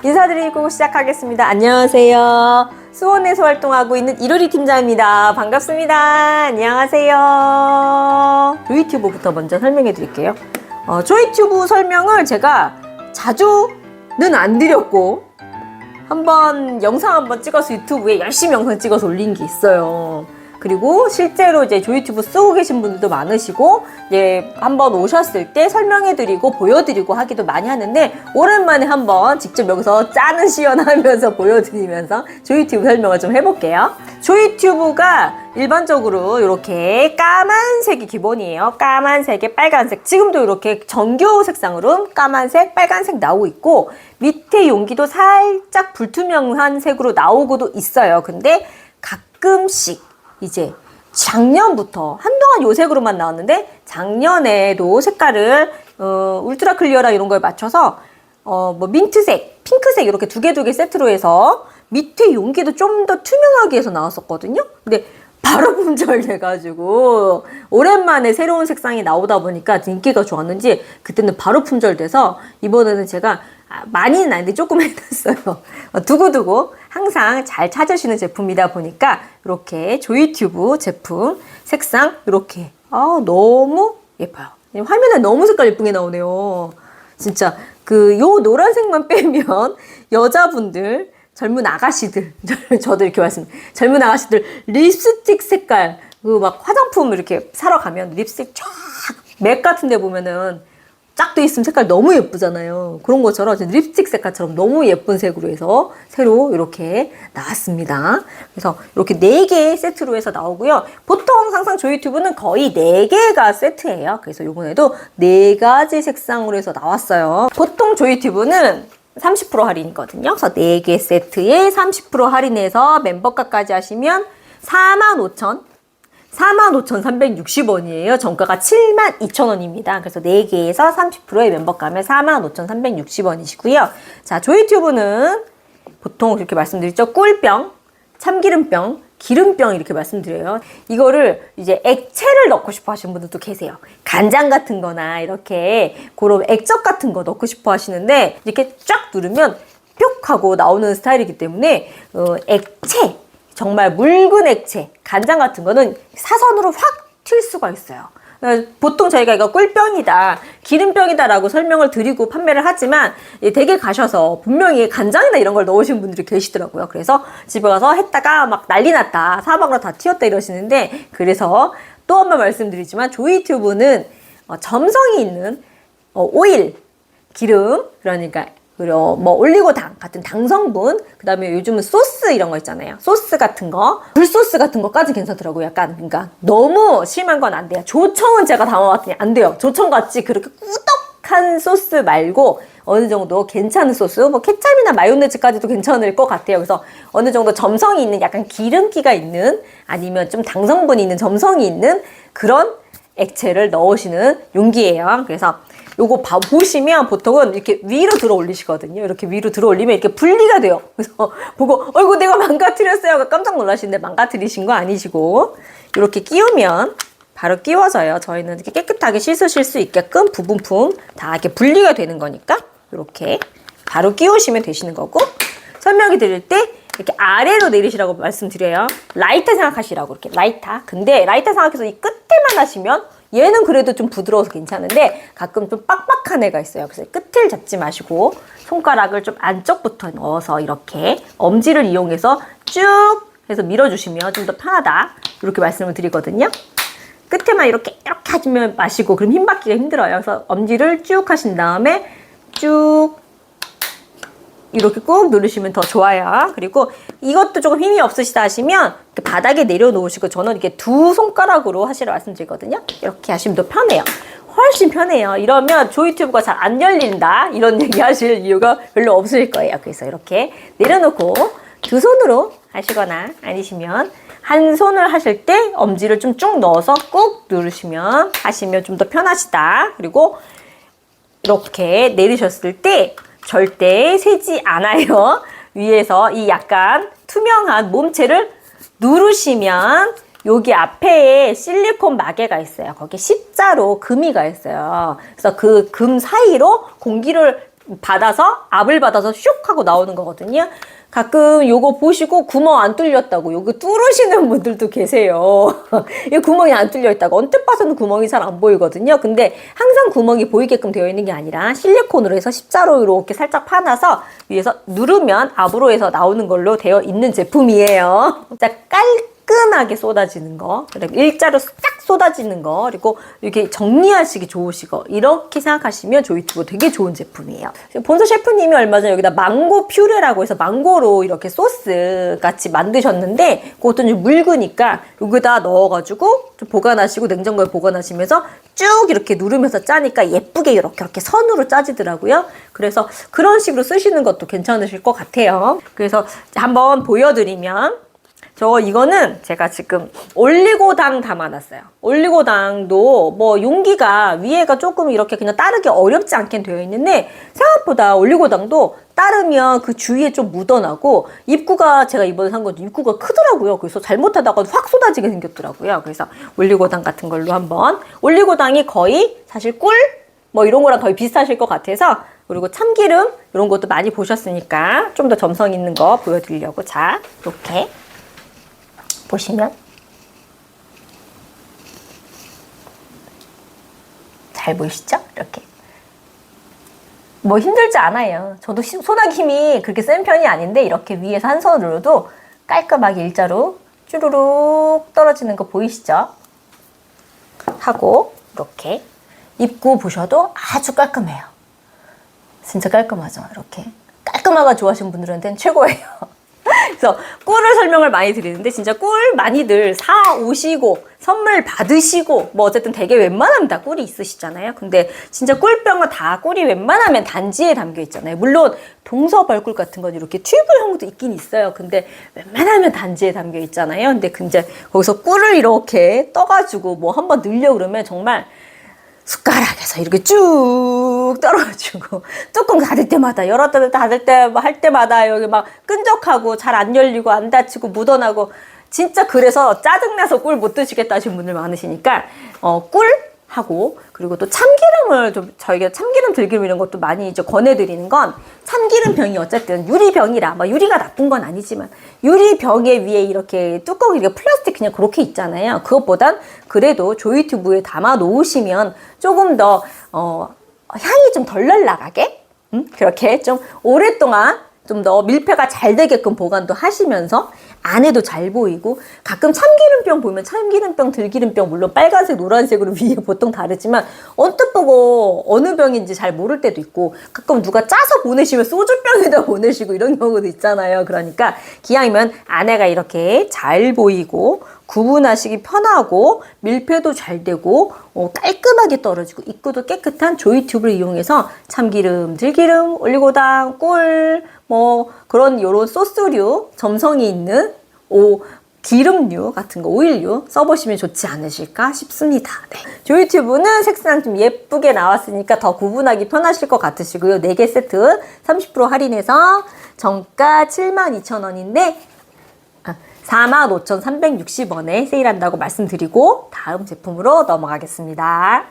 인사드리고 시작하겠습니다. 안녕하세요. 수원에서 활동하고 있는 이루리 팀장입니다. 반갑습니다. 안녕하세요. 조이튜브부터 먼저 설명해 드릴게요. 조이튜브 설명을 제가 자주는 안 드렸고 영상 한번 찍어서 유튜브에 열심히 영상 찍어서 올린 게 있어요. 그리고 실제로 이제 조이튜브 쓰고 계신 분들도 많으시고, 한번 오셨을 때 설명해드리고 보여드리고 하기도 많이 하는데, 오랜만에 한번 직접 여기서 짜는 시연하면서 보여드리면서 조이튜브 설명을 좀 해볼게요. 조이튜브가 일반적으로 이렇게 까만색이 기본이에요. 까만색에 빨간색. 지금도 이렇게 정교 색상으로 까만색, 빨간색 나오고 있고, 밑에 용기도 살짝 불투명한 색으로 나오고도 있어요. 근데 가끔씩 이제 작년부터 한동안 요 색으로만 나왔는데 작년에도 색깔을 울트라 클리어라 이런 거에 맞춰서 민트색, 핑크색 이렇게 두 개 세트로 해서 밑에 용기도 좀 더 투명하게 해서 나왔었거든요. 근데 바로 품절돼가지고 오랜만에 새로운 색상이 나오다 보니까 인기가 좋았는지 그때는 바로 품절돼서 이번에는 제가 많이는 아닌데 조금 해놨어요. 두고두고 항상 잘 찾으시는 제품이다 보니까 이렇게 조이튜브 제품 색상 이렇게 너무 예뻐요. 화면에 너무 색깔 예쁘게 나오네요. 진짜 요 노란색만 빼면 여자분들, 젊은 아가씨들, 저도 이렇게 말씀드려요. 젊은 아가씨들 립스틱 색깔, 막 화장품 이렇게 사러 가면 립스틱 쫙 맥 같은 데 보면은 쫙 돼 있으면 색깔 너무 예쁘잖아요. 그런 것처럼 립스틱 색깔처럼 너무 예쁜 색으로 해서 새로 이렇게 나왔습니다. 그래서 이렇게 4개 세트로 해서 나오고요. 보통 항상 조이튜브는 거의 4개가 세트예요. 그래서 이번에도 4가지 색상으로 해서 나왔어요. 보통 조이튜브는 30% 할인이거든요. 그래서 4개 세트에 30% 할인해서 멤버가까지 하시면 45,360원이에요. 정가가 72,000원입니다. 그래서 4개에서 30%의 멤버가면 45,360원이시고요. 자, 조이튜브는 보통 이렇게 말씀드리죠. 꿀병, 참기름병, 기름병 이렇게 말씀드려요. 이거를 이제 액체를 넣고 싶어 하시는 분들도 계세요. 간장 같은 거나 이렇게 그런 액젓 같은 거 넣고 싶어 하시는데 이렇게 쫙 누르면 뿅 하고 나오는 스타일이기 때문에 액체, 정말 묽은 액체, 간장 같은 거는 사선으로 확 튈 수가 있어요. 보통 저희가 이거 꿀병이다, 기름병이다 라고 설명을 드리고 판매를 하지만 댁에 가셔서 분명히 간장이나 이런 걸 넣으신 분들이 계시더라고요. 그래서 집에 가서 했다가 막 난리 났다, 사방으로 다 튀었다 이러시는데, 그래서 또 한 번 말씀드리지만 조이튜브는 점성이 있는 오일, 기름, 그러니까 올리고당 같은 당성분, 그 다음에 요즘은 소스 이런 거 있잖아요. 소스 같은 거, 굴소스 같은 거까지 괜찮더라고요. 약간, 그러니까 너무 심한 건 안 돼요. 조청은 제가 담아봤더니 안 돼요. 조청같이 그렇게 꾸덕한 소스 말고 어느 정도 괜찮은 소스, 케찹이나 마요네즈까지도 괜찮을 것 같아요. 그래서 어느 정도 점성이 있는, 약간 기름기가 있는, 아니면 좀 당성분이 있는, 점성이 있는 그런 액체를 넣으시는 용기예요. 그래서 요거 보시면 보통은 이렇게 위로 들어 올리시거든요. 이렇게 위로 들어 올리면 이렇게 분리가 돼요. 그래서 보고 어이구 내가 망가뜨렸어요. 깜짝 놀라시는데 망가뜨리신 거 아니시고, 이렇게 끼우면 바로 끼워져요. 저희는 이렇게 깨끗하게 씻으실 수 있게끔 부분품 다 이렇게 분리가 되는 거니까 이렇게 바로 끼우시면 되시는 거고, 설명해 드릴 때 이렇게 아래로 내리시라고 말씀드려요. 라이터 생각하시라고, 이렇게 라이터. 근데 라이터 생각해서 이 끝에만 하시면 얘는 그래도 좀 부드러워서 괜찮은데 가끔 좀 빡빡한 애가 있어요. 그래서 끝을 잡지 마시고 손가락을 좀 안쪽부터 넣어서 이렇게 엄지를 이용해서 쭉 해서 밀어주시면 좀 더 편하다, 이렇게 말씀을 드리거든요. 끝에만 이렇게 하시면 마시고 그럼 힘 받기가 힘들어요. 그래서 엄지를 쭉 하신 다음에 쭉 이렇게 꾹 누르시면 더 좋아요. 그리고 이것도 조금 힘이 없으시다 하시면 바닥에 내려놓으시고, 저는 이렇게 2 손가락으로 하시라 말씀드리거든요. 이렇게 하시면 더 편해요. 훨씬 편해요. 이러면 조이튜브가 잘 안 열린다, 이런 얘기 하실 이유가 별로 없을 거예요. 그래서 이렇게 내려놓고 2 손으로 하시거나 아니시면 한 손을 하실 때 엄지를 좀 쭉 넣어서 꾹 누르시면 하시면 좀 더 편하시다. 그리고 이렇게 내리셨을 때 절대 새지 않아요. 위에서 이 약간 투명한 몸체를 누르시면 여기 앞에 실리콘 마개가 있어요. 거기 십자로 금이 가 있어요. 그래서 그 금 사이로 공기를 받아서 압을 받아서 슉 하고 나오는 거거든요. 가끔 요거 보시고 구멍 안 뚫렸다고 요거 뚫으시는 분들도 계세요. 이 구멍이 안 뚫려 있다고. 언뜻 봐서는 구멍이 잘 안 보이거든요. 근데 항상 구멍이 보이게끔 되어 있는 게 아니라 실리콘으로 해서 십자로 이렇게 살짝 파놔서 위에서 누르면 압으로 해서 나오는 걸로 되어 있는 제품이에요. 자, 깔끔하게 쏟아지는 거, 그리고 일자로 싹 쏟아지는 거, 그리고 이렇게 정리하시기 좋으시고 이렇게 생각하시면 조이투브 되게 좋은 제품이에요. 본서 셰프님이 얼마 전에 여기다 망고 퓨레라고 해서 망고로 이렇게 소스 같이 만드셨는데 그것도 좀 묽으니까 여기다 넣어가지고 좀 보관하시고 냉장고에 보관하시면서 쭉 이렇게 누르면서 짜니까 예쁘게 이렇게 선으로 짜지더라고요. 그래서 그런 식으로 쓰시는 것도 괜찮으실 것 같아요. 그래서 한번 보여드리면 이거는 제가 지금 올리고당 담아놨어요. 올리고당도 뭐 용기가 위에가 조금 이렇게 그냥 따르기 어렵지 않게 되어 있는데 생각보다 올리고당도 따르면 그 주위에 좀 묻어나고 입구가 제가 이번에 산 건 입구가 크더라고요. 그래서 잘못하다가 확 쏟아지게 생겼더라고요. 그래서 올리고당 같은 걸로 한번 올리고당이 거의 사실 꿀 뭐 이런 거랑 거의 비슷하실 것 같아서 그리고 참기름 이런 것도 많이 보셨으니까 좀 더 점성 있는 거 보여드리려고 자 이렇게 보시면 잘 보이시죠? 이렇게 뭐 힘들지 않아요. 저도 손아귀 힘이 그렇게 센 편이 아닌데 이렇게 위에서 한 손으로도 깔끔하게 일자로 쭈루룩 떨어지는 거 보이시죠? 하고 이렇게 입구 보셔도 아주 깔끔해요. 진짜 깔끔하죠? 이렇게 깔끔하고 좋아하시는 분들한테는 최고예요. 그래서 꿀을 설명을 많이 드리는데 진짜 꿀 많이들 사 오시고 선물 받으시고 뭐 어쨌든 되게 웬만하면 다 꿀이 있으시잖아요. 근데 진짜 꿀병은 다 꿀이 웬만하면 단지에 담겨 있잖아요. 물론 동서벌꿀 같은 건 이렇게 튜브형도 있긴 있어요. 근데 웬만하면 단지에 담겨 있잖아요. 근데 거기서 꿀을 이렇게 떠가지고 뭐 한번 넣으려고 그러면 정말 숟가락에서 이렇게 쭉 떨어지고 뚜껑 닫을 때마다 열었다 닫을 때 할 때마다 여기 막 끈적하고 잘 안 열리고 안 닫히고 묻어나고 진짜 그래서 짜증나서 꿀 못 드시겠다 하시는 분들 많으시니까 꿀하고 그리고 또 참기름을 좀 저희가 참기름 들기름 이런 것도 많이 이제 권해드리는 건 참기름 병이 어쨌든 유리병이라 뭐 유리가 나쁜 건 아니지만 유리병에 위에 이렇게 뚜껑이 이렇게 플라스틱 그냥 그렇게 있잖아요. 그것보단 그래도 조이튜브에 담아 놓으시면 조금 더 향이 좀 덜 날라가게 그렇게 좀 오랫동안 좀 더 밀폐가 잘 되게끔 보관도 하시면서 안에도 잘 보이고 가끔 참기름병 보면 참기름병, 들기름병 물론 빨간색, 노란색으로 위에 보통 다르지만 언뜻 보고 어느 병인지 잘 모를 때도 있고 가끔 누가 짜서 보내시면 소주병에다 보내시고 이런 경우도 있잖아요. 그러니까 기왕이면 안에가 이렇게 잘 보이고 구분하시기 편하고 밀폐도 잘 되고 깔끔하게 떨어지고 입구도 깨끗한 조이튜브를 이용해서 참기름, 들기름, 올리고당, 꿀 뭐 그런 요런 소스류 점성이 있는 기름류 같은 거 오일류 써보시면 좋지 않으실까 싶습니다. 네. 조이튜브는 색상 좀 예쁘게 나왔으니까 더 구분하기 편하실 것 같으시고요. 4개 세트 30% 할인해서 정가 72,000원인데 45,360원에 세일한다고 말씀드리고 다음 제품으로 넘어가겠습니다.